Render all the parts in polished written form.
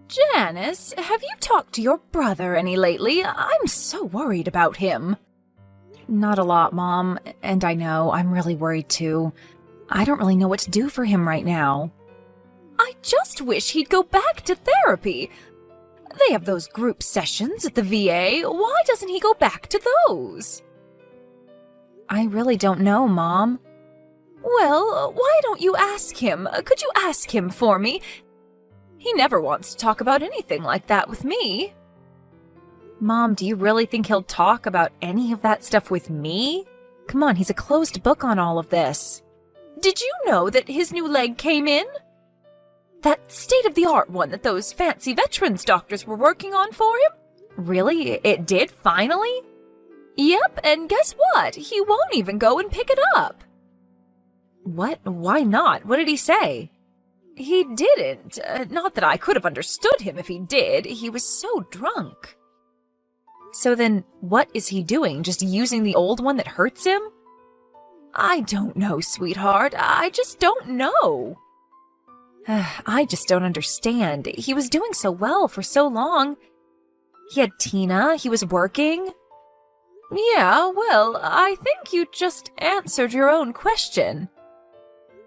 Janice, have you talked to your brother any lately? I'm so worried about him. Not a lot, Mom, and I know, I'm really worried too. I don't really know what to do for him right now. I just wish he'd go back to therapy. They have those group sessions at the VA. Why doesn't he go back to those? I really don't know, Mom. Well, why don't you ask him? Could you ask him for me? He never wants to talk about anything like that with me. Mom, do you really think he'll talk about any of that stuff with me? Come on, he's a closed book on all of this. Did you know that his new leg came in? That state-of-the-art one that those fancy veterans doctors were working on for him? Really? It did, finally? Yep, and guess what? He won't even go and pick it up. What? Why not? What did he say? He didn't. Not that I could have understood him if he did. He was so drunk. So then, what is he doing? Just using the old one that hurts him? I don't know, sweetheart. I just don't know. I just don't understand. He was doing so well for so long. He had Tina. He was working. Yeah, well, I think you just answered your own question.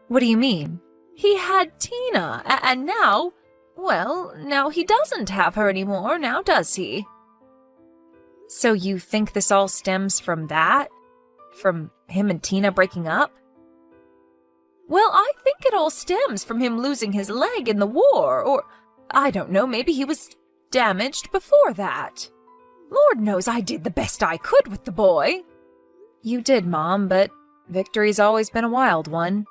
What do you mean? He had Tina, and now, well, now he doesn't have her anymore, now does he? So you think this all stems from that? From him and Tina breaking up? Well, I think it all stems from him losing his leg in the war, or, I don't know, maybe he was damaged before that. Lord knows I did the best I could with the boy. You did, Mom, but Victory's always been a wild one.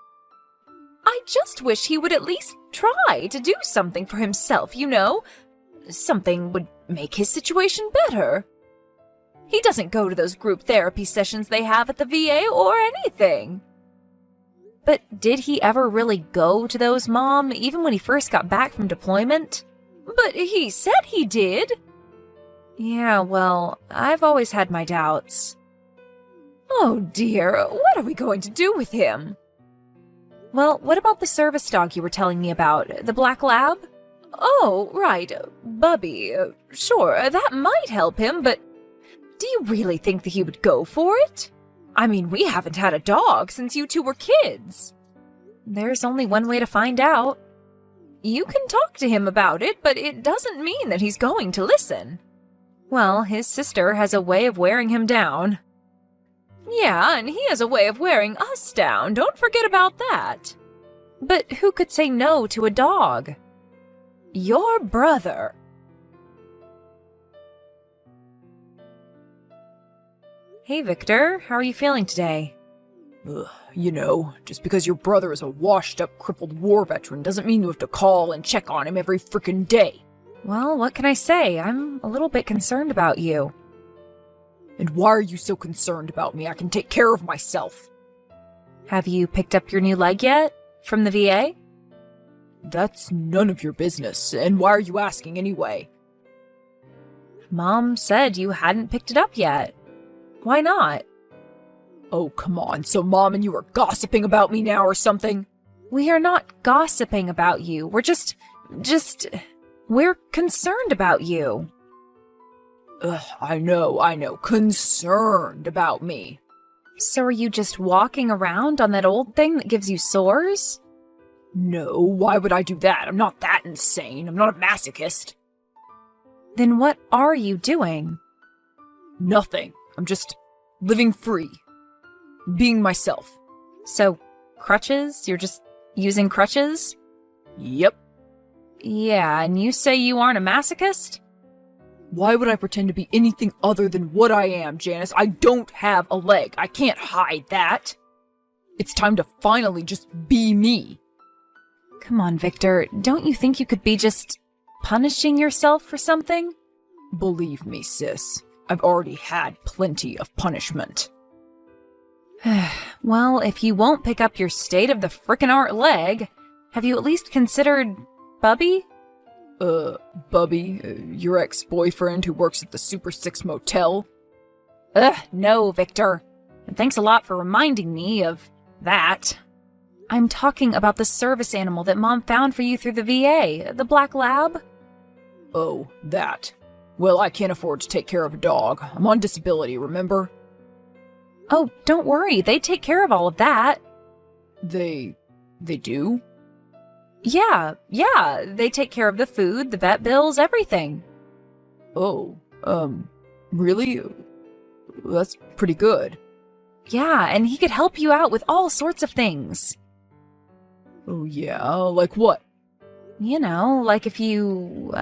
I just wish he would at least try to do something for himself, you know. Something would make his situation better. He doesn't go to those group therapy sessions they have at the VA or anything. But did he ever really go to those, Mom, even when he first got back from deployment? But he said he did. Yeah, well, I've always had my doubts. Oh dear, what are we going to do with him? Well, what about the service dog you were telling me about, the black lab? Oh, right, Bubby. Sure, that might help him, but do you really think that he would go for it? I mean, we haven't had a dog since you two were kids. There's only one way to find out. You can talk to him about it, but it doesn't mean that he's going to listen. Well, his sister has a way of wearing him down. Yeah, and he has a way of wearing us down. Don't forget about that. But who could say no to a dog? Your brother. Hey, Victor. How are you feeling today? You know, just because your brother is a washed-up, crippled war veteran doesn't mean you have to call and check on him every frickin' day. Well, what can I say? I'm a little bit concerned about you. And why are you so concerned about me? I can take care of myself. Have you picked up your new leg yet? From the VA? That's none of your business, and why are you asking anyway? Mom said you hadn't picked it up yet. Why not? Oh, come on, so Mom and you are gossiping about me now or something? We are not gossiping about you. We're we're concerned about you. I know, concerned about me. So are you just walking around on that old thing that gives you sores? No, why would I do that? I'm not that insane. I'm not a masochist. Then what are you doing? Nothing. I'm just living free. Being myself. So, crutches? You're just using crutches? Yep. Yeah, and you say you aren't a masochist? Why would I pretend to be anything other than what I am, Janice? I don't have a leg. I can't hide that. It's time to finally just be me. Come on, Victor. Don't you think you could be just punishing yourself for something? Believe me, sis. I've already had plenty of punishment. Well, if you won't pick up your state-of-the-frickin'-art leg, have you at least considered Bubby? Bubby, your ex-boyfriend who works at the Super 6 motel? No, Victor. And thanks a lot for reminding me of that. I'm talking about the service animal that Mom found for you through the VA, the black lab. Oh, that. Well, I can't afford to take care of a dog. I'm on disability, remember? Oh, don't worry, they take care of all of that. They do? Yeah, they take care of the food, the vet bills, everything. Oh, really? That's pretty good. Yeah, and he could help you out with all sorts of things. Oh, yeah, like what? You know, like if you,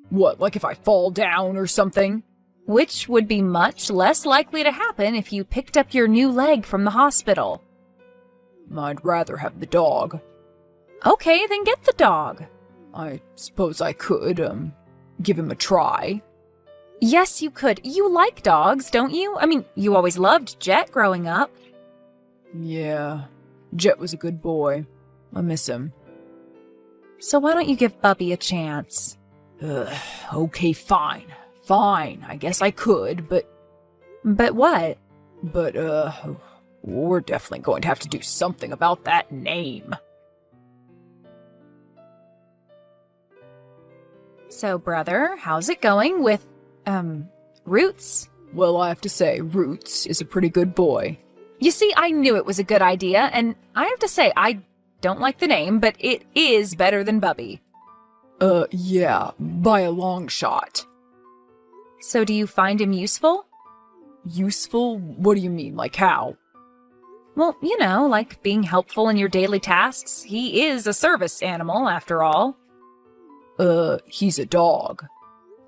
What, like if I fall down or something? which would be much less likely to happen if you picked up your new leg from the hospital. I'd rather have the dog. Okay, then get the dog. I suppose I could, give him a try. Yes, you could. You like dogs, don't you? I mean, you always loved Jet growing up. Yeah, Jet was a good boy. I miss him. So why don't you give Bubby a chance? Okay, fine. Fine, I guess I could, but But what? we're definitely going to have to do something about that name. So, brother, how's it going with, Roots? Well, I have to say, Roots is a pretty good boy. You see, I knew it was a good idea, and I have to say, I don't like the name, but it is better than Bubby. Yeah, by a long shot. So do you find him useful? Useful? What do you mean, like how? Well, you know, like being helpful in your daily tasks. He is a service animal, after all. He's a dog.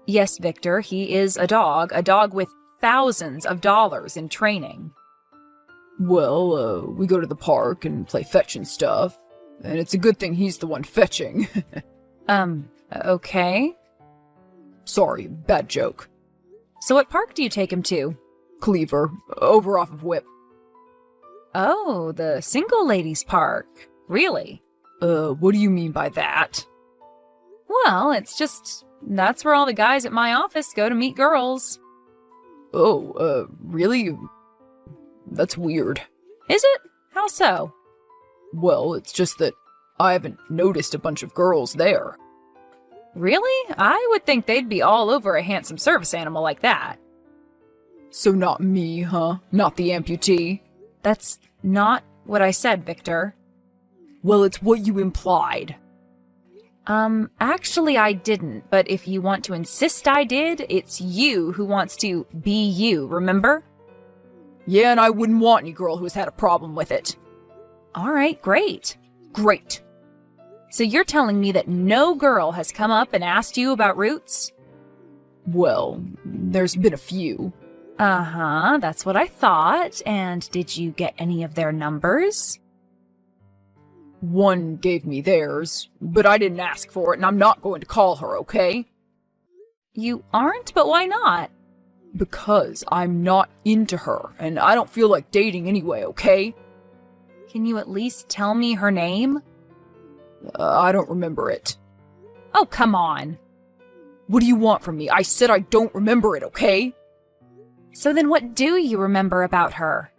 Yes, Victor, he is a dog with thousands of dollars in training. Well, we go to the park and play fetch and stuff, and it's a good thing he's the one fetching. Okay. Sorry, bad joke. So what park do you take him to? Cleaver, over off of Whip. Oh, the single ladies park. Really? What do you mean by that? Well, it's just, that's where all the guys at my office go to meet girls. Oh, really? That's weird. Is it? How so? Well, it's just that I haven't noticed a bunch of girls there. Really? I would think they'd be all over a handsome service animal like that. So not me, huh? Not the amputee? That's not what I said, Victor. Well, it's what you implied. Actually I didn't, but if you want to insist I did, it's you who wants to be you, remember? Yeah, and I wouldn't want any girl who's had a problem with it. Alright, great. Great. So you're telling me that no girl has come up and asked you about Roots? Well, there's been a few. Uh-huh, that's what I thought. And did you get any of their numbers? One gave me theirs, but I didn't ask for it, and I'm not going to call her, okay? You aren't, but why not? Because I'm not into her, and I don't feel like dating anyway, okay? Can you at least tell me her name? I don't remember it. Oh, come on. What do you want from me? I said I don't remember it, okay? So then what do you remember about her?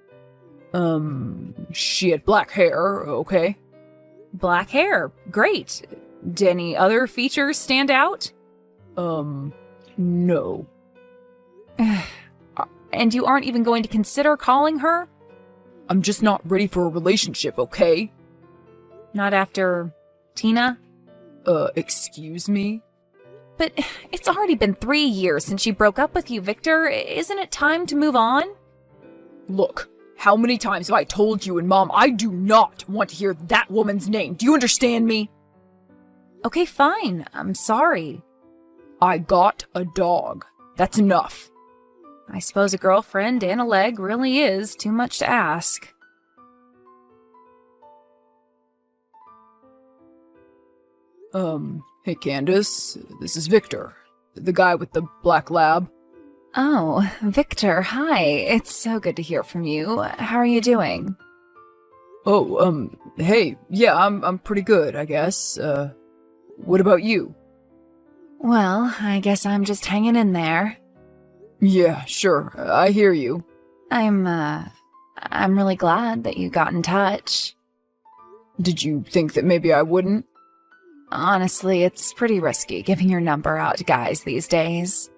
She had black hair, okay? Black hair. Great. Did any other features stand out? No. And you aren't even going to consider calling her? I'm just not ready for a relationship, okay? Not after Tina? Excuse me? But it's already been 3 years since she broke up with you, Victor. Isn't it time to move on? Look, how many times have I told you and Mom I do not want to hear that woman's name? Do you understand me? Okay, fine. I'm sorry. I got a dog. That's enough. I suppose a girlfriend and a leg really is too much to ask. Hey Candace, this is Victor, the guy with the black lab. Oh, Victor, hi. It's so good to hear from you. How are you doing? Oh, hey, yeah, I'm pretty good, I guess. What about you? Well, I guess I'm just hanging in there. Yeah, sure, I hear you. I'm really glad that you got in touch. Did you think that maybe I wouldn't? Honestly, it's pretty risky giving your number out to guys these days.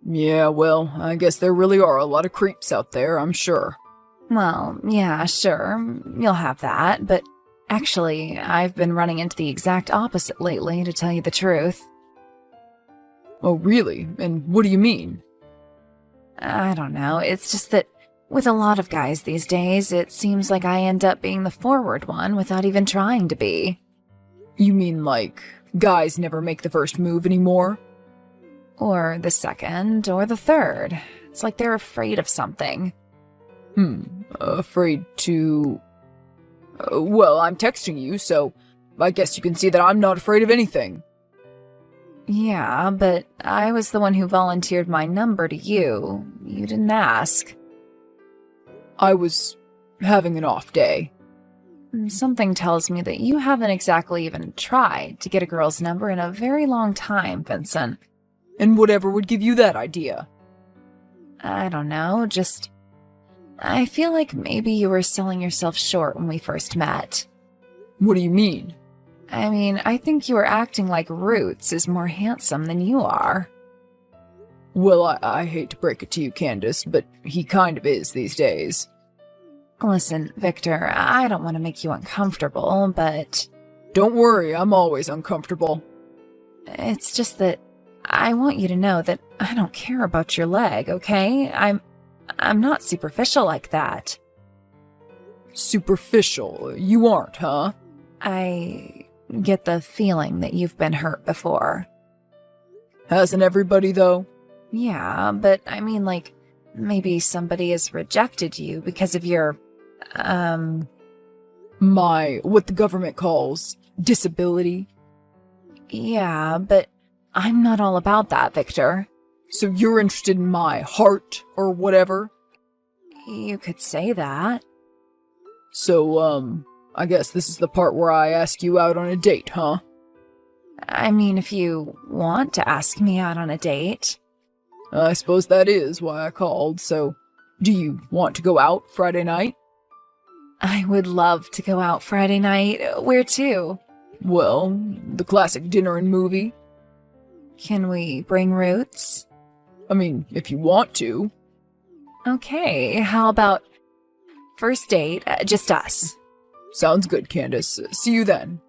Yeah, well, I guess there really are a lot of creeps out there, I'm sure. Well, yeah, sure, you'll have that, but actually, I've been running into the exact opposite lately, to tell you the truth. Oh, really? And what do you mean? I don't know, it's just that with a lot of guys these days, it seems like I end up being the forward one without even trying to be. You mean like guys never make the first move anymore? Or the second, or the third. It's like they're afraid of something. Afraid to... well, I'm texting you, so I guess you can see that I'm not afraid of anything. Yeah, but I was the one who volunteered my number to you. You didn't ask. I was having an off day. Something tells me that you haven't exactly even tried to get a girl's number in a very long time, Vincent. And whatever would give you that idea? I don't know, just... I feel like maybe you were selling yourself short when we first met. What do you mean? I mean, I think you were acting like Roots is more handsome than you are. Well, I hate to break it to you, Candace, but he kind of is these days. Listen, Victor, I don't want to make you uncomfortable, but... Don't worry, I'm always uncomfortable. It's just that I want you to know that I don't care about your leg, okay? I'm not superficial like that. Superficial? You aren't, huh? I get the feeling that you've been hurt before. Hasn't everybody, though? Yeah, but I mean, like, maybe somebody has rejected you because of your, what the government calls disability. Yeah, but I'm not all about that, Victor. So you're interested in my heart or whatever? You could say that. So, I guess this is the part where I ask you out on a date, huh? I mean, if you want to ask me out on a date. I suppose that is why I called, so do you want to go out Friday night? I would love to go out Friday night. Where to? Well, the classic dinner and movie. Can we bring Roots? I mean, if you want to. Okay, how about first date, just us? Sounds good, Candace. See you then.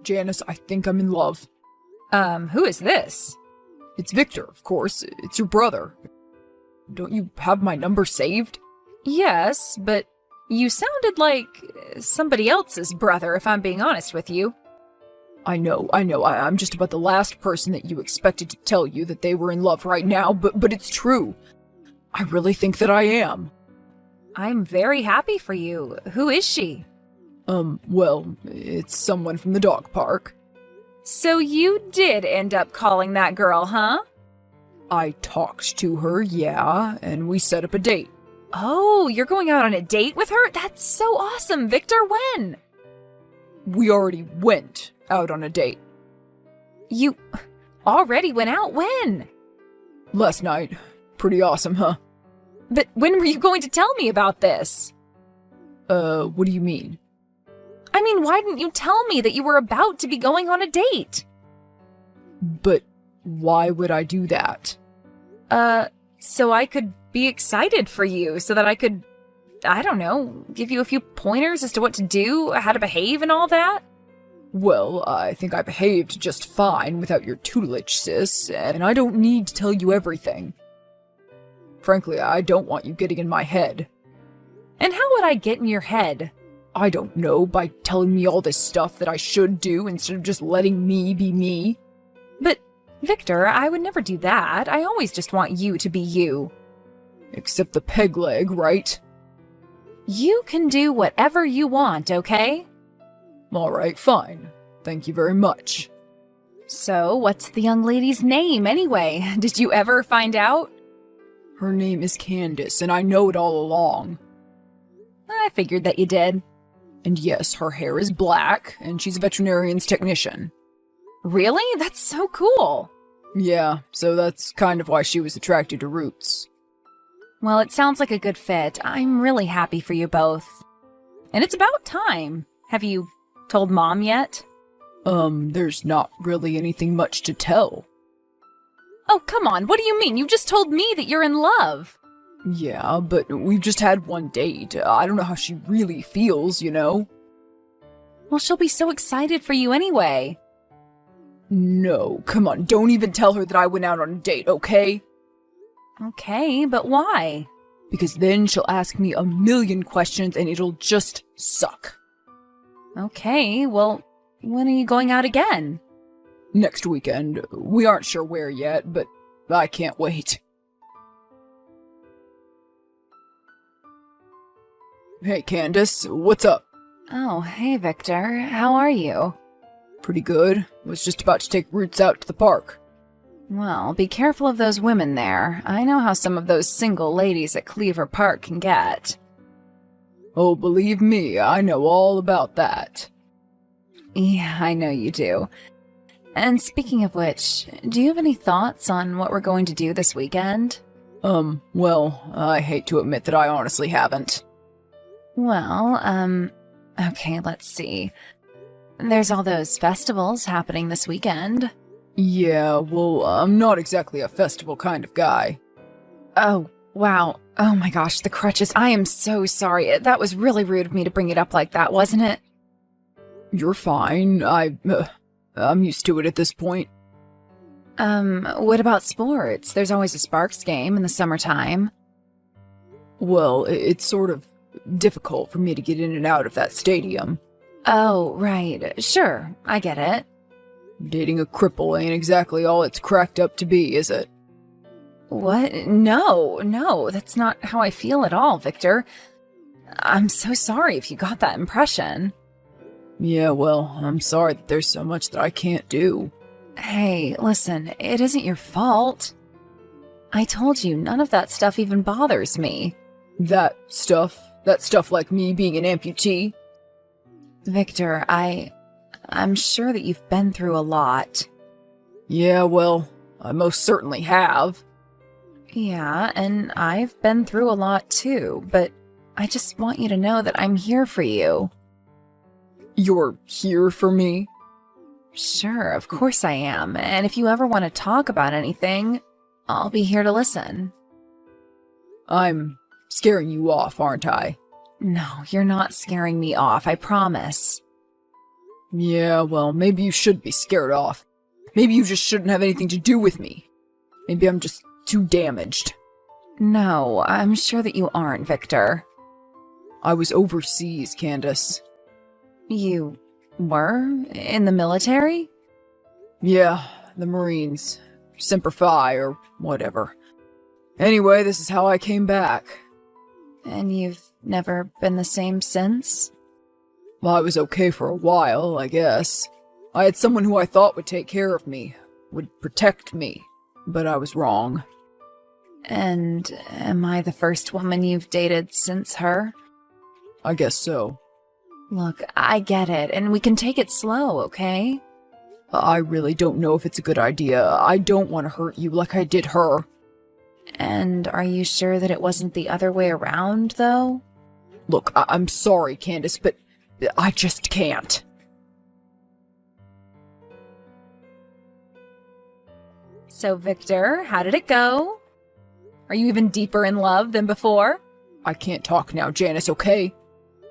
Janice, I think I'm in love. Who is this? It's Victor, of course. It's your brother. Don't you have my number saved? Yes, but you sounded like somebody else's brother, if I'm being honest with you. I know. I'm just about the last person that you expected to tell you that they were in love right now, but it's true. I really think that I am. I'm very happy for you. Who is she? Well, it's someone from the dog park. So you did end up calling that girl, huh? I talked to her, yeah, and we set up a date. Oh, you're going out on a date with her? That's so awesome, Victor. When? We already went out on a date. You already went out? When? Last night. Pretty awesome, huh? But when were you going to tell me about this? What do you mean? I mean, why didn't you tell me that you were about to be going on a date? But why would I do that? So I could be excited for you, so that I could, I don't know, give you a few pointers as to what to do, how to behave and all that? Well, I think I behaved just fine without your tutelage, sis, and I don't need to tell you everything. Frankly, I don't want you getting in my head. And how would I get in your head? I don't know, by telling me all this stuff that I should do instead of just letting me be me. But, Victor, I would never do that. I always just want you to be you. Except the peg leg, right? You can do whatever you want, okay? Alright, fine. Thank you very much. So, what's the young lady's name, anyway? Did you ever find out? Her name is Candace, and I know it all along. I figured that you did. And yes, her hair is black, and she's a veterinarian's technician. Really? That's so cool. Yeah, so that's kind of why she was attracted to Roots. Well, it sounds like a good fit. I'm really happy for you both. And it's about time. Have you told Mom yet? There's not really anything much to tell. Oh, come on, what do you mean? You just told me that you're in love. Yeah, but we've just had one date. I don't know how she really feels, you know? Well, she'll be so excited for you anyway. No, come on, don't even tell her that I went out on a date, okay? Okay, but why? Because then she'll ask me a million questions and it'll just suck. Okay, well, when are you going out again? Next weekend. We aren't sure where yet, but I can't wait. Hey, Candace, what's up? Oh, hey, Victor. How are you? Pretty good. Was just about to take Roots out to the park. Well, be careful of those women there. I know how some of those single ladies at Cleaver Park can get. Oh, believe me, I know all about that. Yeah, I know you do. And speaking of which, do you have any thoughts on what we're going to do this weekend? Well, I hate to admit that I honestly haven't. Well, okay, let's see. There's all those festivals happening this weekend. Yeah, well, I'm not exactly a festival kind of guy. Oh, wow. Oh my gosh, the crutches. I am so sorry. That was really rude of me to bring it up like that, wasn't it? You're fine. I'm used to it at this point. What about sports? There's always a Sparks game in the summertime. Well, it's sort of difficult for me to get in and out of that stadium. Oh, right. Sure, I get it. Dating a cripple ain't exactly all it's cracked up to be, is it? What? No, that's not how I feel at all, Victor. I'm so sorry if you got that impression. Yeah, well, I'm sorry that there's so much that I can't do. Hey, listen, it isn't your fault. I told you, none of that stuff even bothers me. That stuff like me being an amputee? Victor, I'm sure that you've been through a lot. Yeah, well, I most certainly have. Yeah, and I've been through a lot too, but I just want you to know that I'm here for you. You're here for me? Sure, of course I am, and if you ever want to talk about anything, I'll be here to listen. I'm scaring you off, aren't I? No, you're not scaring me off, I promise. Yeah, well, maybe you should be scared off. Maybe you just shouldn't have anything to do with me. Maybe I'm just too damaged. No, I'm sure that you aren't, Victor. I was overseas, Candace. You were? In the military? Yeah, the Marines. Semper Fi, or whatever. Anyway, this is how I came back. And you've never been the same since? Well, I was okay for a while, I guess. I had someone who I thought would take care of me, would protect me, but I was wrong. And am I the first woman you've dated since her? I guess so. Look, I get it, and we can take it slow, okay? I really don't know if it's a good idea. I don't want to hurt you like I did her. And are you sure that it wasn't the other way around, though? Look, I'm sorry, Candace, but I just can't. So, Victor, how did it go? Are you even deeper in love than before? I can't talk now, Janice, okay?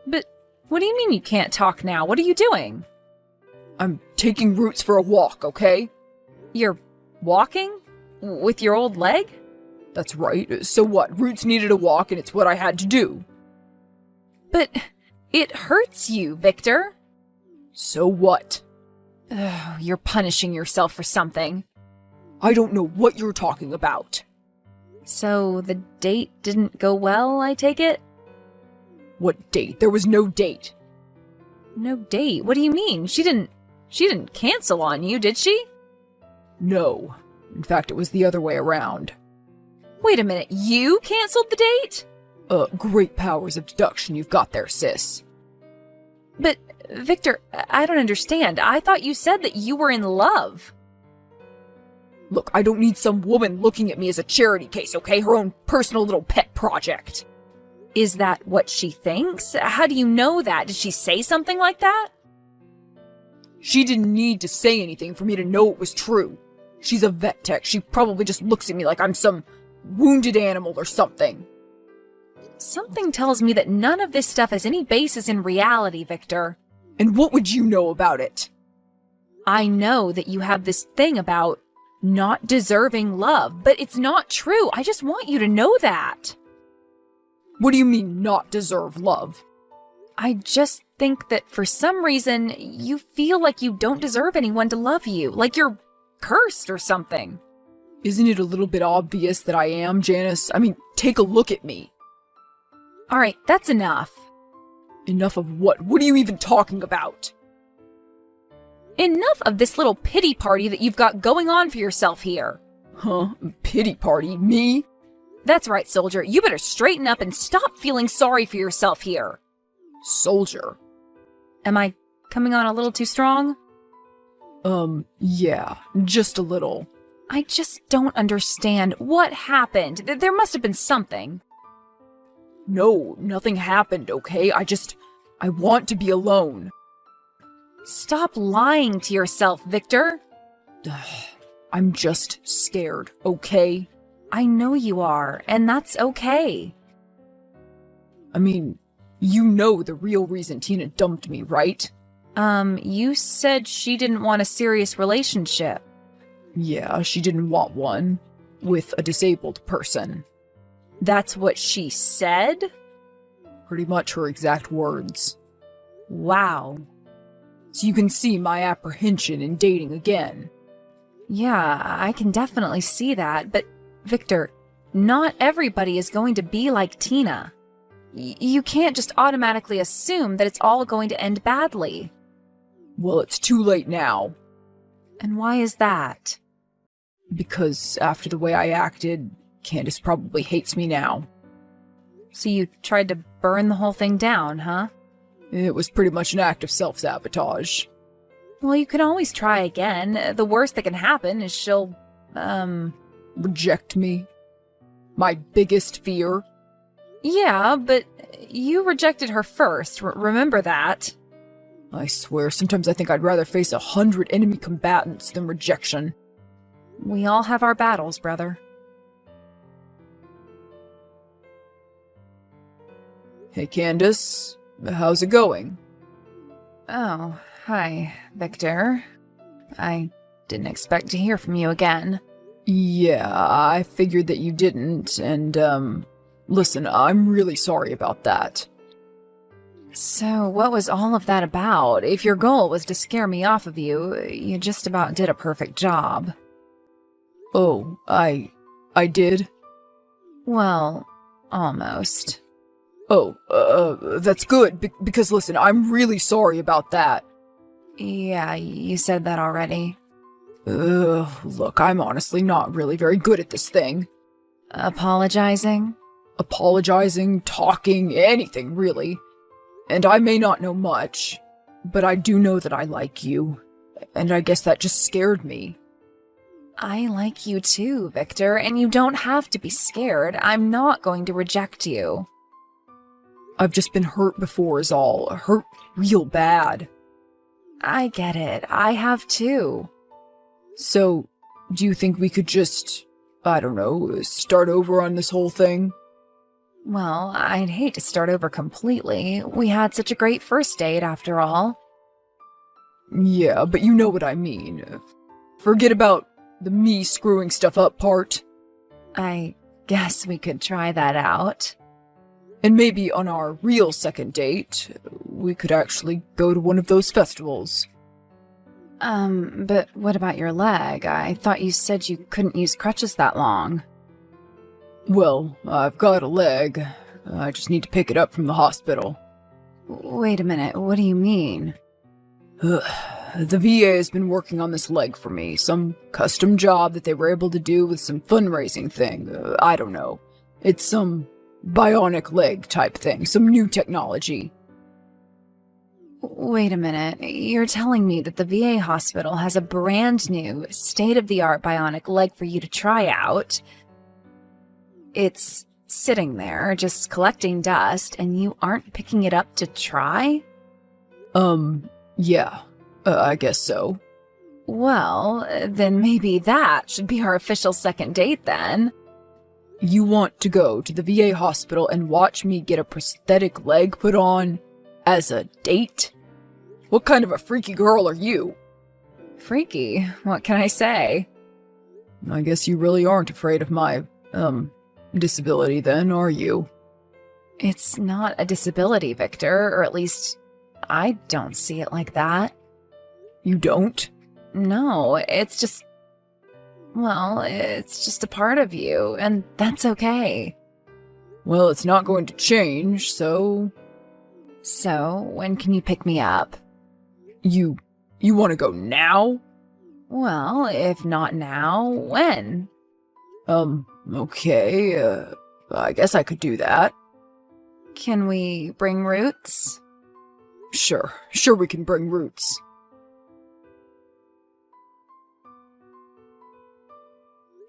But what do you mean you can't talk now? What are you doing? I'm taking Roots for a walk, okay? You're walking? With your old leg? That's right. So what? Roots needed a walk, and it's what I had to do. But it hurts you, Victor. So what? Ugh, you're punishing yourself for something. I don't know what you're talking about. So the date didn't go well, I take it? What date? There was no date. No date? What do you mean? She didn't cancel on you, did she? No. In fact, it was the other way around. Wait a minute, you canceled the date? Great powers of deduction you've got there, sis. But, Victor, I don't understand. I thought you said that you were in love. Look, I don't need some woman looking at me as a charity case, okay? Her own personal little pet project. Is that what she thinks? How do you know that? Did she say something like that? She didn't need to say anything for me to know it was true. She's a vet tech. She probably just looks at me like I'm some wounded animal or something. Something tells me that none of this stuff has any basis in reality, Victor. And what would you know about it? I know that you have this thing about not deserving love, but it's not true. I just want you to know that. What do you mean, not deserve love? I just think that for some reason, you feel like you don't deserve anyone to love you, like you're cursed or something. Isn't it a little bit obvious that I am, Janice? I mean, take a look at me. All right, that's enough. Enough of what? What are you even talking about? Enough of this little pity party that you've got going on for yourself here. Huh? Pity party? Me? That's right, soldier. You better straighten up and stop feeling sorry for yourself here. Soldier? Am I coming on a little too strong? Yeah, just a little. I just don't understand what happened. There must have been something. No, nothing happened, okay? I want to be alone. Stop lying to yourself, Victor. I'm just scared, okay? I know you are, and that's okay. I mean, you know the real reason Tina dumped me, right? You said she didn't want a serious relationship. Yeah, she didn't want one. With a disabled person. That's what she said? Pretty much her exact words. Wow. So you can see my apprehension in dating again. Yeah, I can definitely see that, but Victor, not everybody is going to be like Tina. You can't just automatically assume that it's all going to end badly. Well, it's too late now. And why is that? Because after the way I acted, Candace probably hates me now. So you tried to burn the whole thing down, huh? It was pretty much an act of self-sabotage. Well, you can always try again. The worst that can happen is she'll, reject me? My biggest fear? Yeah, but you rejected her first. Remember that? I swear, sometimes I think I'd rather face 100 enemy combatants than rejection. We all have our battles, brother. Hey, Candace. How's it going? Oh, hi, Victor. I didn't expect to hear from you again. Yeah, I figured that you didn't, and, listen, I'm really sorry about that. So, what was all of that about? If your goal was to scare me off of you, you just about did a perfect job. Oh, I did? Well, almost. Oh, that's good, because listen, I'm really sorry about that. Yeah, you said that already. Look, I'm honestly not really very good at this thing. Apologizing? Apologizing, talking, anything, really. And I may not know much, but I do know that I like you, and I guess that just scared me. I like you too, Victor, and you don't have to be scared. I'm not going to reject you. I've just been hurt before is all. Hurt real bad. I get it. I have too. So, do you think we could just, I don't know, start over on this whole thing? Well, I'd hate to start over completely. We had such a great first date, after all. Yeah, but you know what I mean. Forget about the me screwing stuff up part. I guess we could try that out. And maybe on our real second date, we could actually go to one of those festivals. But what about your leg? I thought you said you couldn't use crutches that long. Well, I've got a leg. I just need to pick it up from the hospital. Wait a minute, what do you mean? The VA has been working on this leg for me. Some custom job that they were able to do with some fundraising thing. I don't know. It's some bionic leg type thing. Some new technology. Wait a minute. You're telling me that the VA hospital has a brand new, state-of-the-art bionic leg for you to try out. It's sitting there, just collecting dust, and you aren't picking it up to try? Yeah, I guess so. Well, then maybe that should be our official second date then. You want to go to the VA hospital and watch me get a prosthetic leg put on as a date? What kind of a freaky girl are you? Freaky, what can I say? I guess you really aren't afraid of my, disability then, are you? It's not a disability, Victor, or at least I don't see it like that. You don't? No, it's just... Well, it's just a part of you, and that's okay. Well, it's not going to change, so... So, when can you pick me up? You want to go now? Well, if not now, when? Okay, I guess I could do that. Can we bring Roots? Sure we can bring Roots.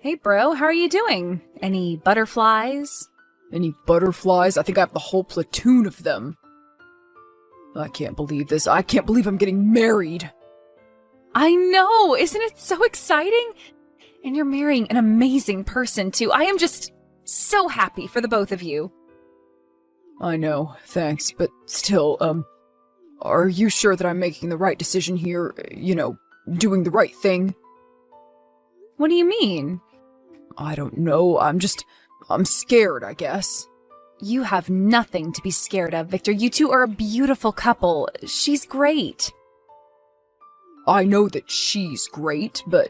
Hey bro, how are you doing? Any butterflies? Any butterflies? I think I have the whole platoon of them. I can't believe this. I can't believe I'm getting married. I know! Isn't it so exciting? And you're marrying an amazing person, too. I am just so happy for the both of you. I know, thanks, but still, are you sure that I'm making the right decision here? You know, doing the right thing? What do you mean? I don't know, I'm scared, I guess. You have nothing to be scared of, Victor. You two are a beautiful couple. She's great. I know that she's great, but...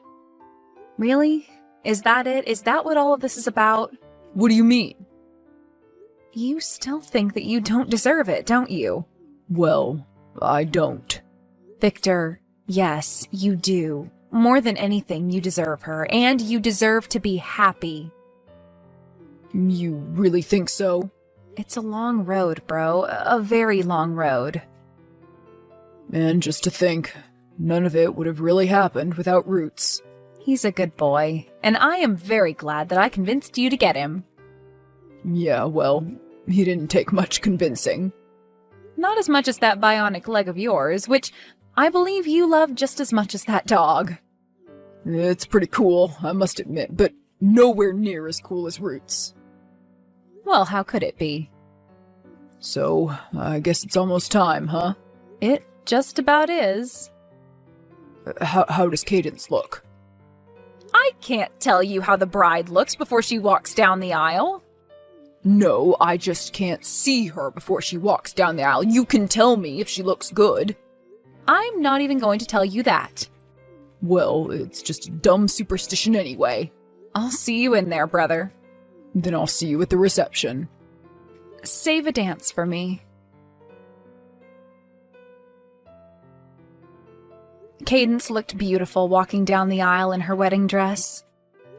Really? Is that it? Is that what all of this is about? What do you mean? You still think that you don't deserve it, don't you? Well, I don't. Victor, yes, you do. More than anything, you deserve her, and you deserve to be happy. You really think so? It's a long road, bro. A very long road. And just to think, none of it would have really happened without Roots. He's a good boy, and I am very glad that I convinced you to get him. Yeah, well, he didn't take much convincing. Not as much as that bionic leg of yours, which I believe you love just as much as that dog. It's pretty cool, I must admit, but nowhere near as cool as Roots. Well, how could it be? So, I guess it's almost time, huh? It just about is. How does Cadence look? I can't tell you how the bride looks before she walks down the aisle. No, I just can't see her before she walks down the aisle. You can tell me if she looks good. I'm not even going to tell you that. Well, it's just a dumb superstition anyway. I'll see you in there, brother. Then I'll see you at the reception. Save a dance for me. Cadence looked beautiful walking down the aisle in her wedding dress.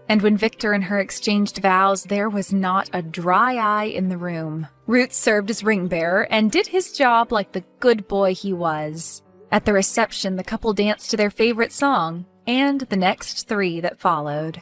And when Victor and her exchanged vows, there was not a dry eye in the room. Roots served as ring bearer and did his job like the good boy he was. At the reception, the couple danced to their favorite song, and the next three that followed.